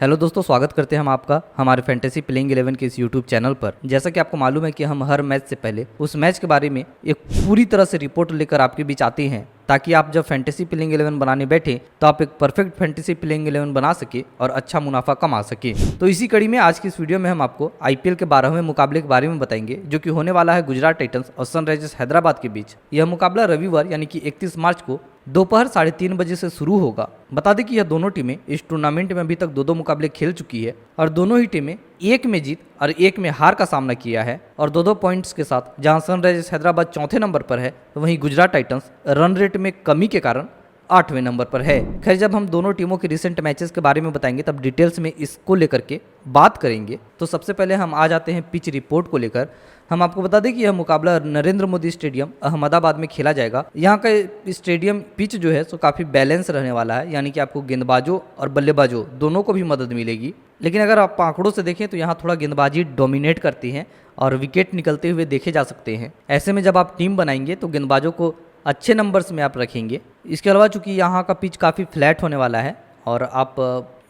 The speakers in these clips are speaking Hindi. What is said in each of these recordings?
हेलो दोस्तों, स्वागत करते हैं हम आपका हमारे फैंटेसी प्लेइंग 11 के इस यूट्यूब चैनल पर। जैसा कि आपको मालूम है कि हम हर मैच से पहले उस मैच के बारे में एक पूरी तरह से रिपोर्ट लेकर आपके बीच आते हैं, ताकि आप जब फैंटेसी प्लेइंग 11 बनाने बैठे तो आप एक परफेक्ट फैंटेसी प्लेइंग 11 बना सके और अच्छा मुनाफा कमा सके। तो इसी कड़ी में आज की इस वीडियो में हम आपको आईपीएल के 12वें मुकाबले के बारे में बताएंगे, जो कि होने वाला है गुजरात टाइटंस और सनराइजर्स हैदराबाद के बीच। यह मुकाबला रविवार यानी कि 31 मार्च को दोपहर 3:30 बजे से शुरू होगा। बता दें कि यह दोनों टीमें इस टूर्नामेंट में अभी तक दो मुकाबले खेल चुकी है और दोनों ही टीमें एक में जीत और एक में हार का सामना किया है और दो पॉइंट्स के साथ जहां सनराइजर्स हैदराबाद चौथे नंबर पर है, वहीं गुजरात टाइटंस रन रेट में कमी के कारण 8वें नंबर पर है। खैर, जब हम दोनों टीमों के रिसेंट मैचेस के बारे में बताएंगे तब डिटेल्स में इसको लेकर के बात करेंगे। तो सबसे पहले हम आ जाते हैं पिच रिपोर्ट को लेकर। हम आपको बता दें कि यह मुकाबला नरेंद्र मोदी स्टेडियम अहमदाबाद में खेला जाएगा। यहाँ का स्टेडियम पिच जो है सो काफ़ी बैलेंस रहने वाला है, यानी कि आपको गेंदबाजों और बल्लेबाजों दोनों को भी मदद मिलेगी। लेकिन अगर आप आंकड़ों से देखें तो यहाँ थोड़ा गेंदबाजी डोमिनेट करती है और विकेट निकलते हुए देखे जा सकते हैं। ऐसे में जब आप टीम बनाएंगे तो गेंदबाजों को अच्छे नंबर्स में आप रखेंगे। इसके अलावा चूंकि यहाँ का पिच काफ़ी फ्लैट होने वाला है और आप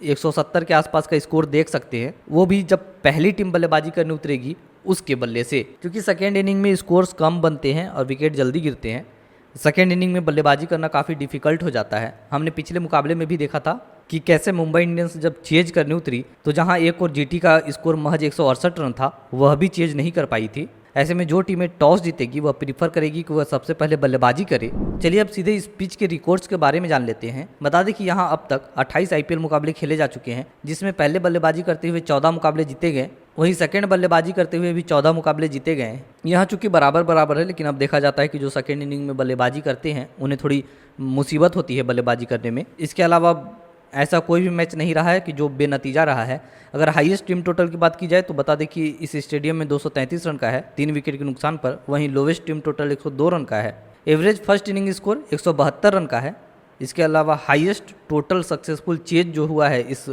170 के आसपास का स्कोर देख सकते हैं, वो भी जब पहली टीम बल्लेबाजी करने उतरेगी उसके बल्ले से, क्योंकि सेकेंड इनिंग में स्कोर्स कम बनते हैं और विकेट जल्दी गिरते हैं। सेकेंड इनिंग में बल्लेबाजी करना काफ़ी डिफिकल्ट हो जाता है। हमने पिछले मुकाबले में भी देखा था कि कैसे मुंबई इंडियंस जब चेज करने उतरी तो जहां एक और जीटी का स्कोर महज 168 रन था, वह भी चेज नहीं कर पाई थी। ऐसे में जो टीमें टॉस जीतेगी वह प्रीफर करेगी कि वह सबसे पहले बल्लेबाजी करे। चलिए अब सीधे इस पिच के रिकॉर्ड्स के बारे में जान लेते हैं। बता दें कि यहाँ अब तक 28 आईपीएल मुकाबले खेले जा चुके हैं, जिसमें पहले बल्लेबाजी करते हुए 14 मुकाबले जीते गए, वहीं सेकंड बल्लेबाजी करते हुए भी 14 मुकाबले जीते गए हैं। यहाँ चूंकि बराबर है, लेकिन अब देखा जाता है कि जो सेकेंड इनिंग में बल्लेबाजी करते हैं उन्हें थोड़ी मुसीबत होती है बल्लेबाजी करने में। इसके अलावा ऐसा कोई भी मैच नहीं रहा है कि जो बेनतीजा रहा है। अगर हाईएस्ट टीम टोटल की बात की जाए तो बता दें कि इस स्टेडियम में 233 रन का है 3 विकेट के नुकसान पर, वहीं लोवेस्ट टीम टोटल 102 रन का है। Average first inning score 172 run का है। इसके अलावा हाईएस्ट टोटल सक्सेसफुल चेज जो हुआ है इस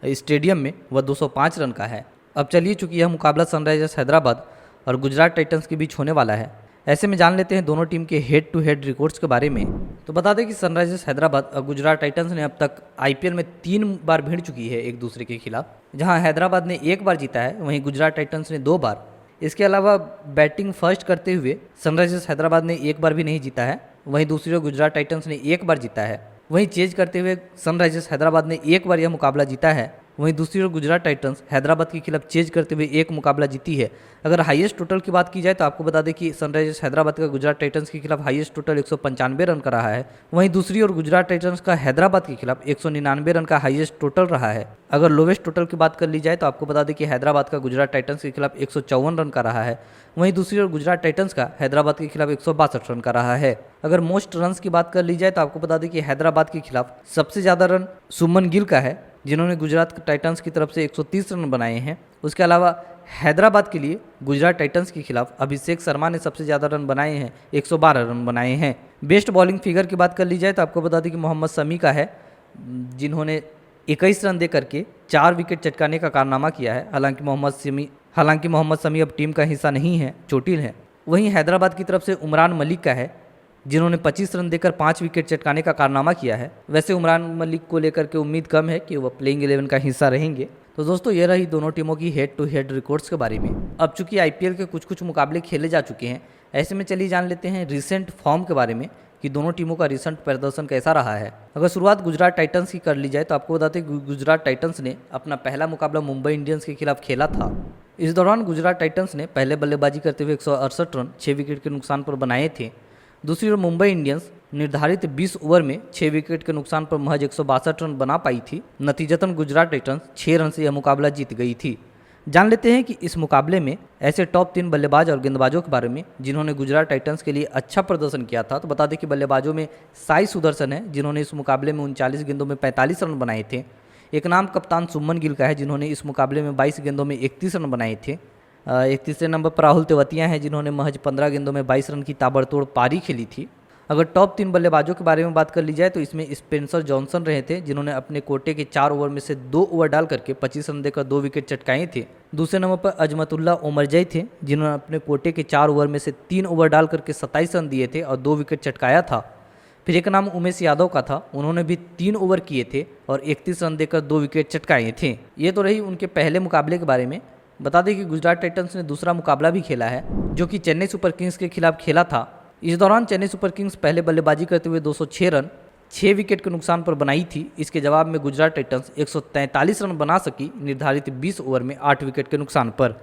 स्टेडियम में वह 205 रन का है। अब चलिए, चूँकि यह मुकाबला सनराइजर्स हैदराबाद और गुजरात टाइटंस के बीच होने वाला है, ऐसे में जान लेते हैं दोनों टीम के हेड टू हेड रिकॉर्ड्स के बारे में। तो बता दें कि सनराइजर्स हैदराबाद और गुजरात टाइटंस ने अब तक आईपीएल में 3 बार भिड़ चुकी है एक दूसरे के खिलाफ। जहां हैदराबाद ने 1 बार जीता है, वहीं गुजरात टाइटंस ने 2 बार। इसके अलावा बैटिंग फर्स्ट करते हुए सनराइजर्स हैदराबाद ने 1 बार भी नहीं जीता है, वहीं दूसरी ओर गुजरात टाइटंस ने 1 बार जीता है। वहीं चेज करते हुए सनराइजर्स हैदराबाद ने 1 बार यह मुकाबला जीता है, वहीं दूसरी ओर गुजरात टाइटंस हैदराबाद के खिलाफ चेज करते हुए 1 मुकाबला जीती है। अगर हाईएस्ट टोटल की बात की जाए तो आपको बता दें कि सनराइजर्स हैदराबाद का गुजरात टाइटंस के खिलाफ हाईएस्ट टोटल 195 रन का रहा है, वहीं दूसरी ओर गुजरात टाइटंस का हैदराबाद के खिलाफ 199 रन का हाईएस्ट टोटल रहा है। अगर लोवेस्ट टोटल की बात कर ली जाए तो आपको बता दें कि हैदराबाद का गुजरात टाइटंस के खिलाफ 154 रन का रहा है, वहीं दूसरी ओर गुजरात टाइटंस का हैदराबाद के खिलाफ 162 रन का रहा है। अगर मोस्ट रन्स की बात कर ली जाए तो आपको बता दें कि हैदराबाद के खिलाफ सबसे ज़्यादा रन सुमन गिल का है, जिन्होंने गुजरात टाइटंस की तरफ से 130 रन बनाए हैं। उसके अलावा हैदराबाद के लिए गुजरात टाइटंस के खिलाफ अभिषेक शर्मा ने सबसे ज़्यादा रन बनाए हैं, 112 रन बनाए हैं। बेस्ट बॉलिंग फिगर की बात कर ली जाए तो आपको बता दें कि मोहम्मद शमी का है, जिन्होंने 21 रन दे करके 4 विकेट चटकाने का कारनामा किया है। हालांकि मोहम्मद शमी अब टीम का हिस्सा नहीं है, चोटिल है। वहीं हैदराबाद की तरफ से उमरान मलिक का है, जिन्होंने 25 रन देकर 5 विकेट चटकाने का कारनामा किया है। वैसे उमरान मलिक को लेकर के उम्मीद कम है कि वह प्लेइंग 11 का हिस्सा रहेंगे। तो दोस्तों, ये रही दोनों टीमों की हेड टू हेड रिकॉर्ड्स के बारे में। अब चूंकि आईपीएल के कुछ मुकाबले खेले जा चुके हैं, ऐसे में चलिए जान लेते हैं रिसेंट फॉर्म के बारे में कि दोनों टीमों का रिसेंट प्रदर्शन कैसा रहा है। अगर शुरुआत गुजरात टाइटंस की कर ली जाए तो आपको बताते हैं गुजरात टाइटंस ने अपना पहला मुकाबला मुंबई इंडियंस के खिलाफ खेला था। इस दौरान गुजरात टाइटंस ने पहले बल्लेबाजी करते हुए 168 रन 6 विकेट के नुकसान पर बनाए थे। दूसरी ओर मुंबई इंडियंस निर्धारित 20 ओवर में 6 विकेट के नुकसान पर महज 162 रन बना पाई थी। नतीजतन गुजरात टाइटंस 6 रन से यह मुकाबला जीत गई थी। जान लेते हैं कि इस मुकाबले में ऐसे टॉप 3 बल्लेबाज और गेंदबाजों के बारे में जिन्होंने गुजरात टाइटंस के लिए अच्छा प्रदर्शन किया था। तो बता दें कि बल्लेबाजों में साई सुदर्शन है, जिन्होंने इस मुकाबले में 39 गेंदों में 45 रन बनाए थे। एक नाम कप्तान सुमन गिल का है, जिन्होंने इस मुकाबले में 22 गेंदों में 31 रन बनाए थे। 31वें नंबर पर राहुल तेवतिया हैं, जिन्होंने महज 15 गेंदों में 22 रन की ताबड़तोड़ पारी खेली थी। अगर टॉप 3 बल्लेबाजों के बारे में बात कर ली जाए तो इसमें स्पेंसर जॉनसन रहे थे, जिन्होंने अपने कोटे के 4 ओवर में से 2 ओवर डाल करके 25 रन देकर 2 विकेट चटकाए थे। दूसरे नंबर पर अजमतुल्ला ओमरजई थे, जिन्होंने अपने कोटे के 4 ओवर में से 3 ओवर डाल करके 27 रन दिए थे और 2 विकेट चटकाया था। फिर एक नाम उमेश यादव का था, उन्होंने भी 3 ओवर किए थे और 31 रन देकर 2 विकेट चटकाए थे। ये तो रही उनके पहले मुकाबले के बारे में। बता दें कि गुजरात टाइटंस ने दूसरा मुकाबला भी खेला है, जो कि चेन्नई सुपर किंग्स के खिलाफ खेला था। इस दौरान चेन्नई सुपर किंग्स पहले बल्लेबाजी करते हुए 206 रन 6 विकेट के नुकसान पर बनाई थी। इसके जवाब में गुजरात टाइटंस 143 रन बना सकी निर्धारित 20 ओवर में 8 विकेट के नुकसान पर।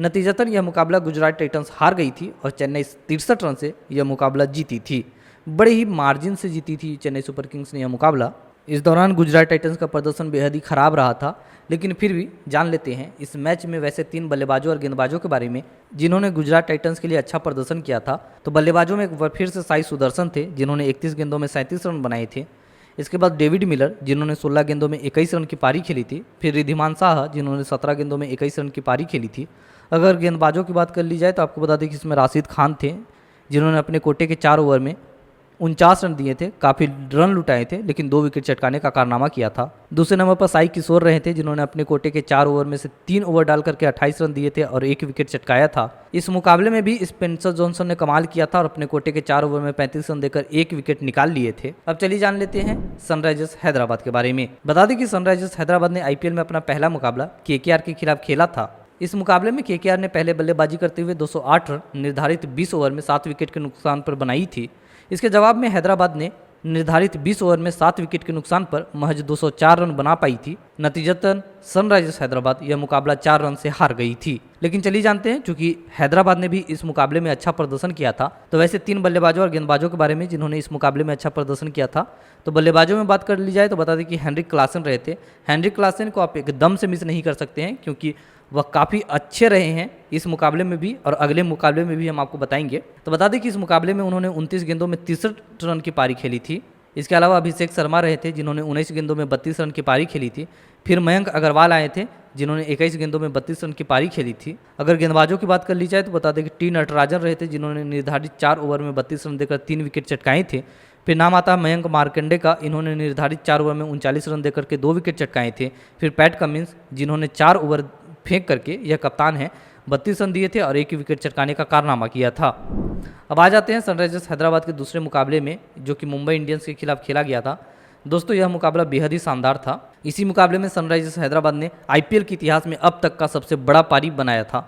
नतीजतन यह मुकाबला गुजरात टाइटंस हार गई थी और चेन्नई 63 रन से यह मुकाबला जीती थी। बड़े ही मार्जिन से जीती थी चेन्नई सुपर किंग्स ने यह मुकाबला। इस दौरान गुजरात टाइटंस का प्रदर्शन बेहद ही खराब रहा था, लेकिन फिर भी जान लेते हैं इस मैच में वैसे 3 बल्लेबाजों और गेंदबाजों के बारे में जिन्होंने गुजरात टाइटंस के लिए अच्छा प्रदर्शन किया था। तो बल्लेबाजों में एक बार फिर से साई सुदर्शन थे, जिन्होंने 31 गेंदों में 37 रन बनाए थे। इसके बाद डेविड मिलर, जिन्होंने 16 गेंदों में 21 रन की पारी खेली थी। फिर रिद्धिमान साहा, जिन्होंने 17 गेंदों में 21 रन की पारी खेली थी। अगर गेंदबाजों की बात कर ली जाए तो आपको बता दें कि इसमें राशिद खान थे, जिन्होंने अपने कोटे के 4 ओवर में 49 रन दिए थे, काफ़ी रन लुटाए थे, लेकिन 2 विकेट चटकाने का कारनामा किया था। दूसरे नंबर पर साई किशोर रहे थे, जिन्होंने अपने कोटे के 4 ओवर में से 3 ओवर डाल करके 28 रन दिए थे और 1 विकेट चटकाया था। इस मुकाबले में भी स्पेंसर जॉनसन ने कमाल किया था और अपने कोटे के 4 ओवर में 35 रन देकर 1 विकेट निकाल लिए थे। अब चलिए जान लेते हैं सनराइजर्स हैदराबाद के बारे में। बता दें कि सनराइजर्स हैदराबाद ने IPL में अपना पहला मुकाबला KKR के खिलाफ खेला था। इस मुकाबले में KKR ने पहले बल्लेबाजी करते हुए 208 रन निर्धारित 20 ओवर में 7 विकेट के नुकसान पर बनाई थी। इसके जवाब में हैदराबाद ने निर्धारित 20 ओवर में 7 विकेट के नुकसान पर महज 204 रन बना पाई थी। नतीजतन सनराइजर्स हैदराबाद यह मुकाबला 4 रन से हार गई थी। लेकिन चलिए जानते हैं, चूंकि हैदराबाद ने भी इस मुकाबले में अच्छा प्रदर्शन किया था, तो वैसे 3 बल्लेबाजों और गेंदबाजों के बारे में जिन्होंने इस मुकाबले में अच्छा प्रदर्शन किया था। तो बल्लेबाजों में बात कर ली जाए तो बता दें कि हेनरिक क्लासन रहे थे। हेनरिक क्लासन को आप एकदम से मिस नहीं कर सकते हैं, क्योंकि वह काफ़ी अच्छे रहे हैं इस मुकाबले में भी और अगले मुकाबले में भी हम आपको बताएंगे। तो बता दें कि इस मुकाबले में उन्होंने 29 गेंदों में 63 रन की पारी खेली थी। इसके अलावा अभिषेक शर्मा रहे थे, जिन्होंने 19 गेंदों में 32 रन की पारी खेली थी। फिर मयंक अग्रवाल आए थे, जिन्होंने 21 गेंदों में 32 रन की पारी खेली थी। अगर गेंदबाजों की बात कर ली जाए तो बता दें कि टी नटराजन रहे थे, जिन्होंने निर्धारित 4 ओवर में 32 रन देकर 3 विकेट चटकाए थे। फिर नाम आता है मयंक मार्कंडे का, इन्होंने निर्धारित 4 ओवर में 39 रन देकर के 2 विकेट चटकाए थे। फिर पैट कमिंस, जिन्होंने 4 ओवर फेंक करके, यह कप्तान है, 32 रन दिए थे और 1 विकेट चटकाने का कारनामा किया था। अब आ जाते हैं सनराइजर्स हैदराबाद के दूसरे मुकाबले में, जो कि मुंबई इंडियंस के खिलाफ खेला गया था। दोस्तों यह मुकाबला बेहद ही शानदार था। इसी मुकाबले में सनराइजर्स हैदराबाद ने IPL के इतिहास में अब तक का सबसे बड़ा पारी बनाया था।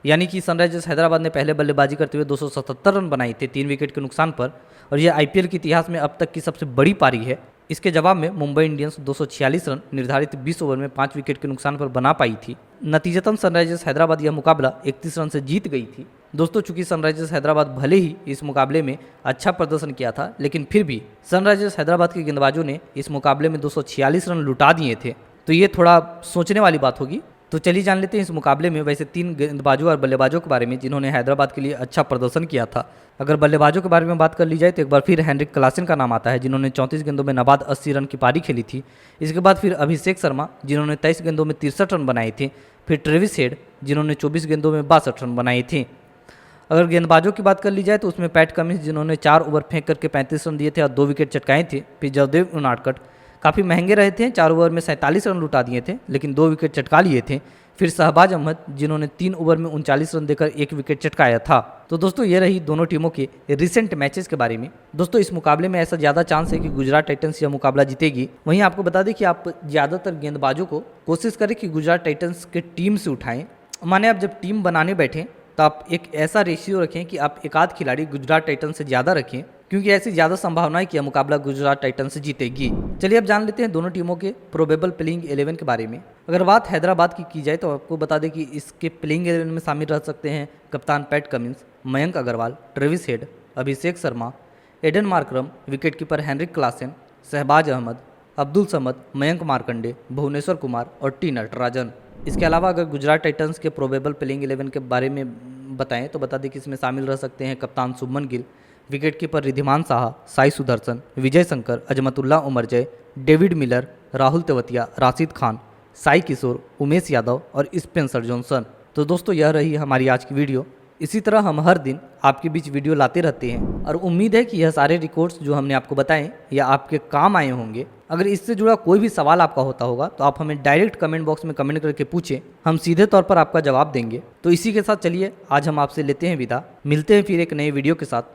यानी कि सनराइजर्स हैदराबाद ने पहले बल्लेबाजी करते हुए 277 रन बनाए थे 3 विकेट के नुकसान पर, और यह IPL के इतिहास में अब तक की सबसे बड़ी पारी है। इसके जवाब में मुंबई इंडियंस 246 रन निर्धारित 20 ओवर में 5 विकेट के नुकसान पर बना पाई थी। नतीजतन सनराइजर्स हैदराबाद यह मुकाबला 31 रन से जीत गई थी। दोस्तों चूंकि सनराइजर्स हैदराबाद भले ही इस मुकाबले में अच्छा प्रदर्शन किया था, लेकिन फिर भी सनराइजर्स हैदराबाद के गेंदबाजों ने इस मुकाबले में 246 रन लुटा दिए थे, तो ये थोड़ा सोचने वाली बात होगी। तो चलिए जान लेते हैं इस मुकाबले में वैसे 3 गेंदबाजों और बल्लेबाजों के बारे में जिन्होंने हैदराबाद के लिए अच्छा प्रदर्शन किया था। अगर बल्लेबाजों के बारे में बात कर ली जाए तो एक बार फिर हेनरिक क्लासन का नाम आता है, जिन्होंने 34 गेंदों में नाबाद 80 रन की पारी खेली थी। इसके बाद फिर अभिषेक शर्मा, जिन्होंने 23 गेंदों में 63 रन बनाए थे। फिर ट्रेविस हेड, जिन्होंने 24 गेंदों में 62 रन बनाए थे। अगर गेंदबाजों की बात कर ली जाए तो उसमें पैट कमिंस, जिन्होंने 4 ओवर फेंक करके 35 रन दिए थे और 2 विकेट चटकाए थे। फिर जयदेव उनाडकट काफ़ी महंगे रहे थे, 4 ओवर में 47 रन लुटा दिए थे, लेकिन 2 विकेट चटका लिए थे। फिर शहबाज अहमद, जिन्होंने 3 ओवर में 39 रन देकर 1 विकेट चटकाया था। तो दोस्तों ये रही दोनों टीमों के रिसेंट मैचेस के बारे में। दोस्तों इस मुकाबले में ऐसा ज़्यादा चांस है कि गुजरात टाइटंस यह मुकाबला जीतेगी। वहीं आपको बता दें कि आप ज़्यादातर गेंदबाजों को कोशिश करें कि गुजरात टाइटंस के टीम से उठाएं। माने आप जब टीम बनाने बैठें तो आप एक ऐसा रेशियो रखें कि आप एक आध खिलाड़ी गुजरात टाइटंस से ज़्यादा रखें, क्योंकि ऐसी ज़्यादा संभावना है कि यह मुकाबला गुजरात टाइटंस से जीतेगी। चलिए अब जान लेते हैं दोनों टीमों के प्रोबेबल प्लेइंग 11 के बारे में। अगर बात हैदराबाद की जाए तो आपको बता दें कि इसके प्लेइंग 11 में शामिल रह सकते हैं कप्तान Pat Cummins, Mayank Agarwal, Travis Head, Abhishek Sharma, Aiden Markram, wicketkeeper Heinrich Klaasen, Shahbaz Ahmed, Abdul Samad, Mayank Markande, Bhuvneshwar Kumar और टी नटराजन। इसके अलावा अगर गुजरात टाइटंस के प्रोबेबल प्लेइंग 11 के बारे में बताएं तो बता दें कि इसमें शामिल रह सकते हैं कप्तान Shubman Gill, wicketkeeper Riddhiman Saha, Sai Sudarshan, Vijay Shankar, Azmatullah उमरजय, David Miller, Rahul Tewatia, Rashid Khan, Sai किशोर, उमेश यादव और स्पेंसर जॉनसन। तो दोस्तों यह रही हमारी आज की वीडियो। इसी तरह हम हर दिन आपके बीच वीडियो लाते रहते हैं और उम्मीद है कि यह सारे रिकॉर्ड्स जो हमने आपको बताएं या आपके काम आए होंगे। अगर इससे जुड़ा कोई भी सवाल आपका होता होगा तो आप हमें डायरेक्ट कमेंट बॉक्स में कमेंट करके पूछें, हम सीधे तौर पर आपका जवाब देंगे। तो इसी के साथ चलिए आज हम आपसे लेते हैं विदा। मिलते हैं फिर एक नए वीडियो के साथ।